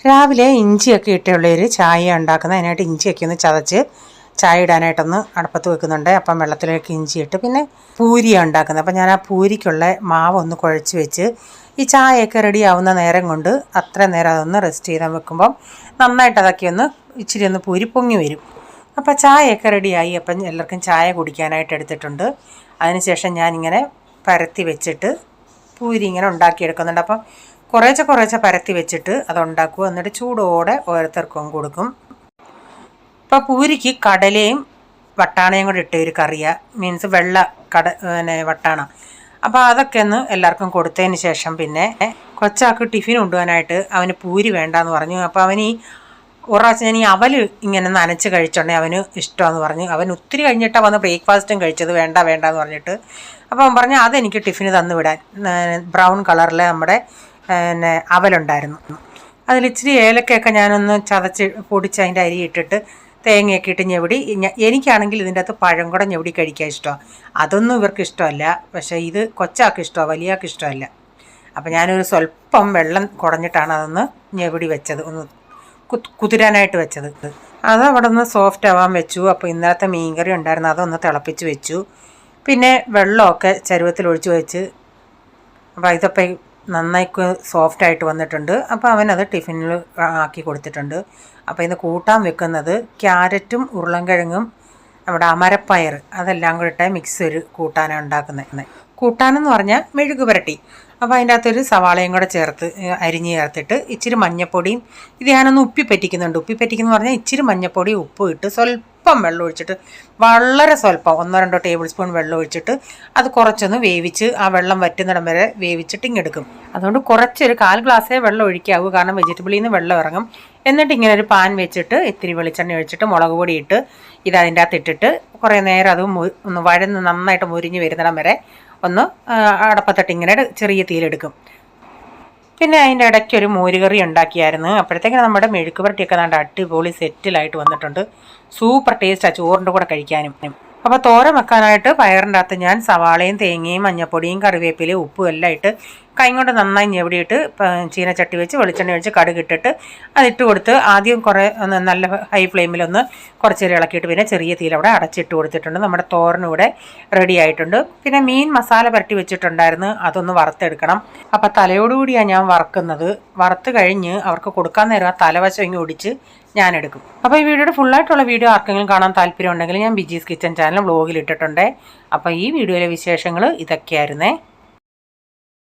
രാവിലെ ഇഞ്ചിയൊക്കെ ഇട്ടുള്ളൊരു ചായ ഉണ്ടാക്കുന്നത്. അതിനായിട്ട് ഇഞ്ചിയൊക്കെ ഒന്ന് ചതച്ച് ചായ ഇടാനായിട്ടൊന്ന് അടുപ്പത്ത് വെക്കുന്നുണ്ട്. അപ്പം വെള്ളത്തിലേക്ക് ഇഞ്ചി ഇട്ട് പിന്നെ പൂരിയാണ് ഉണ്ടാക്കുന്നത്. അപ്പം ഞാൻ ആ പൂരിക്കുള്ള മാവ് ഒന്ന് കുഴച്ച് വെച്ച് ഈ ചായയൊക്കെ റെഡി ആവുന്ന നേരം കൊണ്ട് അത്ര നേരം അതൊന്ന് റെസ്റ്റ് ചെയ്താൽ വെക്കുമ്പം നന്നായിട്ട് അതൊക്കെ ഒന്ന് ഇച്ചിരി ഒന്ന് പൂരി പൊങ്ങി വരും. അപ്പം ചായയൊക്കെ റെഡിയായി. അപ്പം എല്ലാവർക്കും ചായ കുടിക്കാനായിട്ട് എടുത്തിട്ടുണ്ട്. അതിനുശേഷം ഞാനിങ്ങനെ പരത്തി വെച്ചിട്ട് പൂരി ഇങ്ങനെ ഉണ്ടാക്കിയെടുക്കുന്നുണ്ട്. അപ്പം കുറേശ്ശെ പരത്തി വെച്ചിട്ട് അതുണ്ടാക്കും. എന്നിട്ട് ചൂടോടെ ഓരോരുത്തർക്കും കൊടുക്കും. ഇപ്പോൾ പൂരിക്ക് കടലയും വട്ടാണയും കൂടി ഇട്ട് ഒരു കറിയാണ്, മീൻസ് വെള്ള വട്ടാണ. അപ്പോൾ അതൊക്കെ ഒന്ന് എല്ലാവർക്കും കൊടുത്തതിന് ശേഷം പിന്നെ കൊച്ചാക്ക് ടിഫിൻ കൊണ്ടുപോകാനായിട്ട് അവന് പൂരി വേണ്ടാന്ന് പറഞ്ഞു. അപ്പോൾ അവന് ഒരു പ്രാവശ്യം ഞാൻ ഈ അവൽ ഇങ്ങനെ നനച്ച് കഴിച്ചോണ്ടെങ്കിൽ അവന് ഇഷ്ടമാണെന്ന് പറഞ്ഞു. അവൻ ഒത്തിരി കഴിഞ്ഞിട്ടാണ് വന്ന് ബ്രേക്ക്ഫാസ്റ്റും കഴിച്ചത്, വേണ്ടാന്ന് പറഞ്ഞിട്ട്. അപ്പോൾ അവൻ പറഞ്ഞു അതെനിക്ക് ടിഫിന് തന്നു വിടാൻ. ബ്രൗൺ കളറിൽ നമ്മുടെ അവലുണ്ടായിരുന്നു. അതിലിച്ചിരി ഏലക്കയൊക്കെ ഞാനൊന്ന് ചതച്ച് പൊടിച്ച് അതിൻ്റെ അരി ഇട്ടിട്ട് തേങ്ങയൊക്കെ ഇട്ട് ഞെവിടി, എനിക്കാണെങ്കിൽ ഇതിൻ്റെ അകത്ത് പഴം കൂടെ ഞെവിടി കഴിക്കാൻ ഇഷ്ടമാണ്. അതൊന്നും ഇവർക്ക് ഇഷ്ടമല്ല. പക്ഷേ ഇത് കൊച്ചാൾക്ക് ഇഷ്ടമാണ്, വലിയാൾക്ക് ഇഷ്ടമല്ല. അപ്പോൾ ഞാനൊരു സ്വല്പം വെള്ളം കുടഞ്ഞിട്ടാണ് അതൊന്ന് ഞെവിടി വെച്ചത്, ഒന്ന് കുതിരാനായിട്ട് വെച്ചത്. അത് അവിടെ നിന്ന് സോഫ്റ്റ് ആവാൻ വെച്ചു. അപ്പോൾ ഇന്നലത്തെ മീൻകറി ഉണ്ടായിരുന്നു, അതൊന്ന് തിളപ്പിച്ച് വെച്ചു. പിന്നെ വെള്ളമൊക്കെ ചരുവത്തിലൊഴിച്ച് വെച്ച്. അപ്പോൾ ഇതൊപ്പം നന്നായി സോഫ്റ്റായിട്ട് വന്നിട്ടുണ്ട്. അപ്പോൾ അവനത് ടിഫിനിൽ ആക്കി കൊടുത്തിട്ടുണ്ട്. അപ്പോൾ ഇന്ന് കൂട്ടാൻ വെക്കുന്നത് ക്യാരറ്റും ഉരുളൻകിഴങ്ങും നമ്മുടെ അമരപ്പയർ അതെല്ലാം കൂടി ഇട്ട് മിക്സ് ഒരു കൂട്ടാനാണ് ഉണ്ടാക്കുന്നത്. കൂട്ടാനെന്ന് പറഞ്ഞാൽ മെഴുക് പുരട്ടി. അപ്പോൾ അതിൻ്റെ അകത്തൊരു സവാളയും കൂടെ ചേർത്ത് അരിഞ്ഞ് ചേർത്തിട്ട് ഇച്ചിരി മഞ്ഞപ്പൊടിയും, ഇത് ഞാനൊന്ന് ഉപ്പി പറ്റിക്കുന്നുണ്ട്. ഉപ്പി പറ്റിക്കുന്നു പറഞ്ഞാൽ ഇച്ചിരി മഞ്ഞപ്പൊടി ഉപ്പും ഇട്ട് സ്വല്പം വെള്ളം ഒഴിച്ചിട്ട്, വളരെ സ്വല്പം 1-2 ടേബിൾ സ്പൂൺ വെള്ളം ഒഴിച്ചിട്ട് അത് കുറച്ചൊന്ന് വേവിച്ച് ആ വെള്ളം വറ്റുന്നിടം വരെ വേവിച്ചിട്ട് ഇങ്ങെടുക്കും. അതുകൊണ്ട് കുറച്ചൊരു 1/4 ഗ്ലാസ്സേ വെള്ളം ഒഴിക്കാവൂ, കാരണം വെജിറ്റബിളിൽ നിന്ന് വെള്ളം ഇറങ്ങും. എന്നിട്ട് ഇങ്ങനെ ഒരു പാൻ വെച്ചിട്ട് ഇത്തിരി വെളിച്ചെണ്ണ ഒഴിച്ചിട്ട് മുളക് പൊടി ഇട്ട് ഇത് അതിൻ്റെ അകത്ത് ഇട്ടിട്ട് കുറേ നേരം അത് ഒന്ന് വഴന്ന് നന്നായിട്ട് മുരിഞ്ഞ് വരുന്നിടം വരെ ഒന്ന് അടപ്പത്തിട്ട് ഇങ്ങനെ ചെറിയ തീയിലെടുക്കും. പിന്നെ അതിൻ്റെ ഇടയ്ക്ക് ഒരു മോരുകറി ഉണ്ടാക്കിയായിരുന്നു. അപ്പോഴത്തേക്കും നമ്മുടെ മെഴുക്ക് പുരട്ടിയൊക്കെ നല്ല അടിപൊളി സെറ്റിലായിട്ട് വന്നിട്ടുണ്ട്. സൂപ്പർ ടേസ്റ്റാണ് ചോറിൻ്റെ കൂടെ കഴിക്കാനും. അപ്പോൾ തോരൻ വെക്കാനായിട്ട് പയറിൻ്റെ അകത്ത് ഞാൻ സവാളയും തേങ്ങയും മഞ്ഞപ്പൊടിയും കറിവേപ്പിലയും ഉപ്പും എല്ലാം ഇട്ട് കൈ കൊണ്ട് നന്നായി ഞെവിടിയിട്ട് ചീനച്ചട്ടി വെച്ച് വെളിച്ചെണ്ണ ഒഴിച്ച് കടുകിട്ടിട്ട് അതിട്ട് കൊടുത്ത് ആദ്യം കുറേ നല്ല ഹൈ ഫ്ലെയിമിലൊന്ന് കുറച്ച് നേരം ഇളക്കിയിട്ട് പിന്നെ ചെറിയ തീയിലവിടെ അടച്ചിട്ട് കൊടുത്തിട്ടുണ്ട്. നമ്മുടെ തോരനിവിടെ റെഡി ആയിട്ടുണ്ട്. പിന്നെ മീൻ മസാല പുരട്ടി വെച്ചിട്ടുണ്ടായിരുന്നു, അതൊന്ന് വറുത്തെടുക്കണം. അപ്പോൾ തലയോടുകൂടിയാണ് ഞാൻ വറുക്കുന്നത്. വറുത്ത് കഴിഞ്ഞ് അവർക്ക് കൊടുക്കാൻ നേരം ആ തലവശം ഇങ്ങ് ഒടിച്ച് ഞാനെടുക്കും. അപ്പോൾ ഈ വീഡിയോയുടെ ഫുള്ളായിട്ടുള്ള വീഡിയോ ആർക്കെങ്കിലും കാണാൻ താല്പര്യം ഉണ്ടെങ്കിൽ ഞാൻ ബിജീസ് കിച്ചൻ ചാനൽ വ്ലോഗിൽ ഇട്ടിട്ടുണ്ട്. അപ്പോൾ ഈ വീഡിയോയിലെ വിശേഷങ്ങൾ ഇതൊക്കെയായിരുന്നേ.